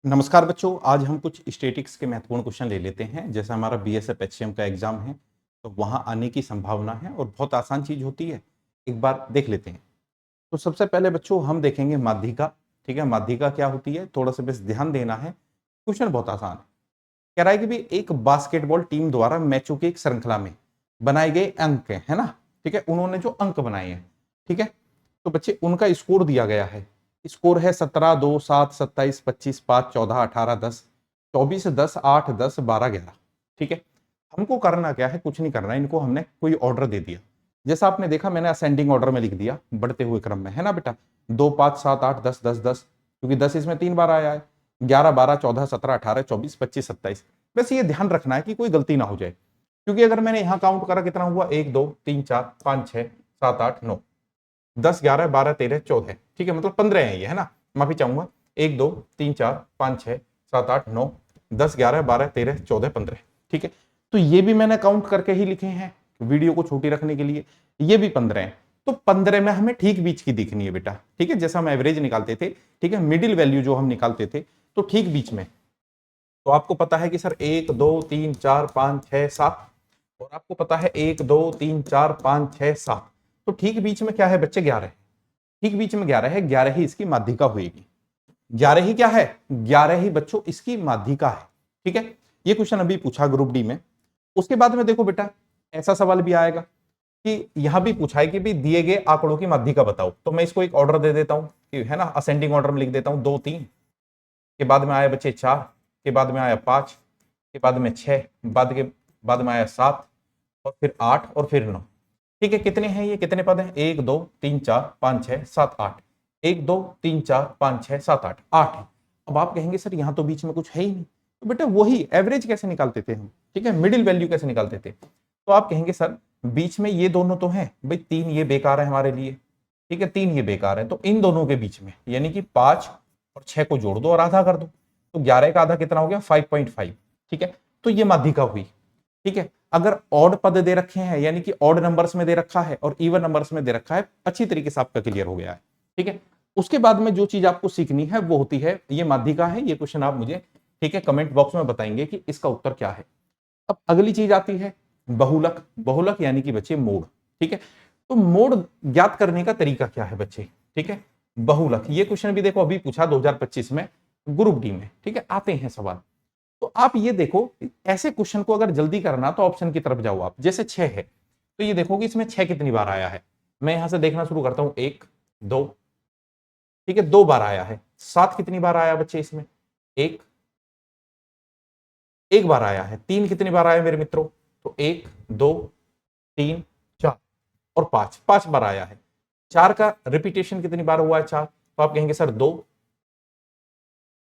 नमस्कार बच्चों, आज हम कुछ स्टैटिक्स के महत्वपूर्ण क्वेश्चन ले लेते हैं। जैसे हमारा बीएसएफ एचसीएम का एग्जाम है तो वहां आने की संभावना है और बहुत आसान चीज होती है। एक बार देख लेते हैं। तो सबसे पहले बच्चों हम देखेंगे माध्यिका। ठीक है, माध्यिका क्या होती है थोड़ा सा बस ध्यान देना है। क्वेश्चन बहुत आसान है। कह रहा है कि भी एक बास्केटबॉल टीम द्वारा मैचों की एक श्रृंखला में बनाए गए अंक है ना। ठीक है, उन्होंने जो अंक बनाए हैं, ठीक है, तो बच्चे उनका स्कोर दिया गया है। स्कोर है 17, 2, 7, 27, 25, 5, 14, 18, 10, 24, 10, 8, 10, 12, 11। ठीक है, हमको करना क्या है, कुछ नहीं करना है। इनको हमने कोई ऑर्डर दे दिया। जैसा आपने देखा मैंने असेंडिंग ऑर्डर में लिख दिया, बढ़ते हुए क्रम में, है ना बेटा। 2, 5, 7, 8, 10, 10, 10, क्योंकि 10 इसमें 3 बार आया है। 11, 12, 14, 17, 18, 24, 25, 27। बस ये ध्यान रखना है कि कोई गलती ना हो जाए, क्योंकि अगर मैंने यहां काउंट करा कितना हुआ, 1, 2, 3, 4, 5, 6, 7, 8, 9, 10, 11, 12, 13, 14। ठीक है, मतलब 15 है ये, है ना। माफी चाहूंगा। 1, 2, 3, 4, 5, 6, 7, 8, 9, 10, 11, 12, 13, 14, 15। ठीक है, तो ये भी मैंने काउंट करके ही लिखे हैं वीडियो को छोटी रखने के लिए। ये भी 15 है। तो 15 में हमें ठीक बीच की दिखनी है बेटा। ठीक है, जैसा हम एवरेज निकालते थे, ठीक है, मिडिल वैल्यू जो हम निकालते थे, तो ठीक बीच में। तो आपको पता है कि सर 1, 2, 3, 4, 5, 6, 7, और आपको पता है 1, 2, 3, 4, 5, 6, 7। तो ठीक बीच में क्या है बच्चे, 11। ठीक बीच में 11 है। 11 ही इसकी माध्यिका हुएगी। 11 ही क्या है, 11 ही बच्चों इसकी माध्यिका है। ठीक है, ये क्वेश्चन अभी पूछा ग्रुप डी में। उसके बाद में देखो बेटा, ऐसा सवाल भी आएगा कि यहां भी पूछा है कि भी दिए गए आंकड़ों की माध्यिका बताओ। तो मैं इसको एक ऑर्डर दे देता हूं कि, है ना, असेंडिंग ऑर्डर में लिख देता हूं। 2, 3 के बाद में आया बच्चे 4, के बाद में आया 5, के बाद में 6, बाद में आया 7, और फिर 8, और फिर 9। ठीक है, कितने हैं ये, कितने पद हैं, 1, 2, 3, 4, 5, 6, 7, 8। 1, 2, 3, 4, 5, 6, 7, 8, 8 है। अब आप कहेंगे सर यहां तो बीच में कुछ है ही नहीं, तो बेटा वही एवरेज कैसे निकालते थे हम, ठीक है, मिडिल वैल्यू कैसे निकालते थे। तो आप कहेंगे सर बीच में ये दोनों तो हैं भाई, 3 ये बेकार है हमारे लिए। ठीक है, 3 ये बेकार है, तो इन दोनों के बीच में यानी कि 5 और 6 को जोड़ दो और आधा कर दो। तो 11 का आधा कितना हो गया, 5.5। ठीक है, तो ये माध्यिका हुई। ठीक है, अगर ऑड पद दे रखे हैं यानी कि ऑड नंबर्स में दे रखा है और इवन नंबर्स में दे रखा है, अच्छी तरीके से आपका क्लियर हो गया है। ठीक है, उसके बाद में जो चीज आपको सीखनी है वो होती है, ये माध्यिका है। ये क्वेश्चन आप मुझे, ठीक है, कमेंट बॉक्स में बताएंगे कि इसका उत्तर क्या है। अब अगली चीज आती है बहुलक। बहुलक यानी कि बच्चे मोड। ठीक है, तो मोड ज्ञात करने का तरीका क्या है बच्चे। ठीक है, बहुलक, ये क्वेश्चन भी देखो अभी पूछा 2025 में ग्रुप डी में। ठीक है, आते हैं सवाल। तो आप ये देखो, ऐसे क्वेश्चन को अगर जल्दी करना तो ऑप्शन की तरफ जाओ आप। जैसे 6 है तो ये देखो कि इसमें 6 कितनी बार आया है। मैं यहां से देखना शुरू करता हूं, 1, 2, ठीक है, 2 बार आया है। 7 कितनी बार आया बच्चे इसमें, 1, 1 बार आया है। 3 कितनी बार आया मेरे मित्रों, तो 1, 2, 3, 4, और 5, 5 बार आया है। 4 का रिपीटेशन कितनी बार हुआ है, 4, तो आप कहेंगे सर 2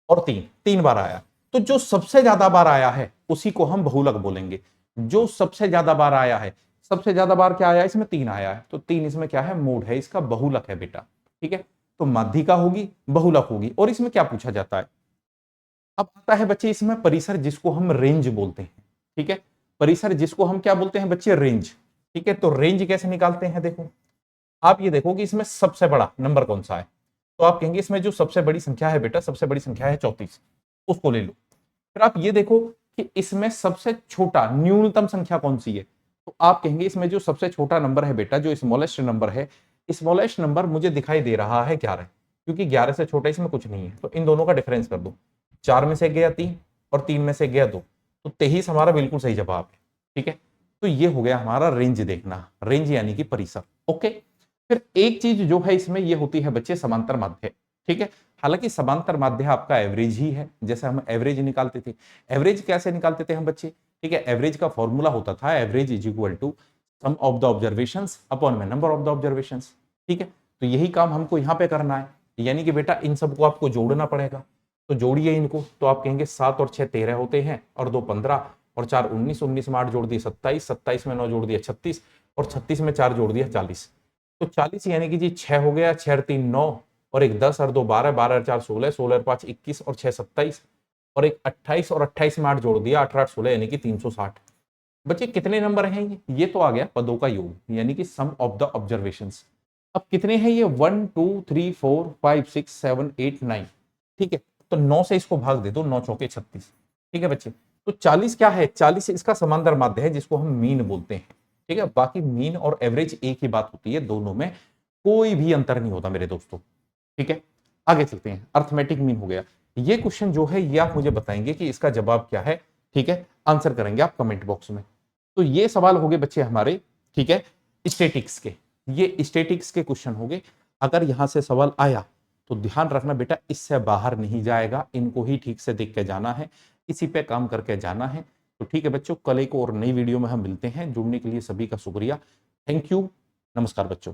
और 3, 3 बार आया। तो जो सबसे ज्यादा बार आया है उसी को हम बहुलक बोलेंगे। जो सबसे ज्यादा बार आया है, सबसे ज्यादा बार क्या आया है इसमें, 3 आया है, तो 3 इसमें क्या है, मोड है, इसका बहुलक है बेटा। ठीक है, तो माध्यिका होगी, बहुलक होगी। और इसमें क्या पूछा जाता है, अब आता है बच्चे इसमें परिसर, जिसको हम रेंज बोलते हैं। ठीक है, परिसर जिसको हम क्या बोलते हैं बच्चे, रेंज। ठीक है, तो रेंज कैसे निकालते हैं, देखो आप ये देखो कि इसमें सबसे बड़ा नंबर कौन सा है। तो आप कहेंगे इसमें जो सबसे बड़ी संख्या है बेटा, सबसे बड़ी संख्या है 34, उसको ले लो। फिर आप ये देखो कि इसमें सबसे छोटा न्यूनतम संख्या कौन सी है। तो आप कहेंगे इसमें जो सबसे छोटा नंबर है बेटा, जो स्मॉलेस्ट नंबर है, स्मॉलेस्ट नंबर मुझे दिखाई दे रहा है 11, क्योंकि 11 से छोटा इसमें कुछ नहीं है। तो इन दोनों का डिफरेंस कर दो, 4 में से गया 3 और 3 में से गया 2, तो 23 हमारा बिल्कुल सही जवाब है। ठीक है, तो ये हो गया हमारा रेंज देखना, रेंज यानी कि परिसर। ओके, फिर एक चीज जो है इसमें ये होती है बच्चे समांतर माध्य। ठीक है, हालांकि समांतर माध्य आपका एवरेज ही है, जैसे हम एवरेज निकालते थे। एवरेज कैसे निकालते थे हम बच्चे, ठीक है, एवरेज का फॉर्मूला होता था average is equal to sum of the observations upon में नंबर ऑफ द ऑब्जर्वेशंस। ठीक है, तो यही काम हमको यहाँ पे करना है, यानी कि बेटा इन सबको आपको जोड़ना पड़ेगा। तो जोड़िए इनको, तो आप कहेंगे 7 और 6 13 होते हैं, और 2 15, और 4 19, 19 में 8 जोड़ दिए 27, 27 में 9 जोड़ दिया 36, और 36 में 4 जोड़ दिया 40। तो 40 यानी कि जी 6 हो गया, 6 और 3 9, और एक 10 और 2 12, 12 और 4 16, 16 और 5 21, और 6 27, और एक 28, और 28 में 8 जोड़ दिया 18 8 16 यानी कि 360। बच्चे कितने नंबर हैं ये तो आ गया पदों का योग, यानी कि सम ऑफ द ऑब्जर्वेशंस। अब कितने हैं ये, 1 2 3 4 5 6 7 8 9। ठीक है, तो 9 से इसको भाग दे दो, 9 चौके 36। ठीक है बच्चे, तो 40 क्या है, 40 इसका समांतर माध्य है जिसको हम मीन बोलते हैं। ठीक है, बाकी मीन और एवरेज एक ही बात होती है, दोनों में कोई भी अंतर नहीं होता मेरे दोस्तों। ठीक है, आगे चलते हैं। अर्थमेटिक मीन हो गया। ये क्वेश्चन जो है ये आप मुझे बताएंगे कि इसका जवाब क्या है। ठीक है, आंसर करेंगे आप कमेंट बॉक्स में। तो ये सवाल हो गए बच्चे हमारे, ठीक है, स्टैटिक्स के। ये स्टैटिक्स के क्वेश्चन हो गए। अगर यहां से सवाल आया तो ध्यान रखना बेटा, इससे बाहर नहीं जाएगा, इनको ही ठीक से देख के जाना है, इसी पे काम करके जाना है। तो ठीक है बच्चों, कल एक और नई वीडियो में हम मिलते हैं। जुड़ने के लिए सभी का शुक्रिया, थैंक यू, नमस्कार बच्चों।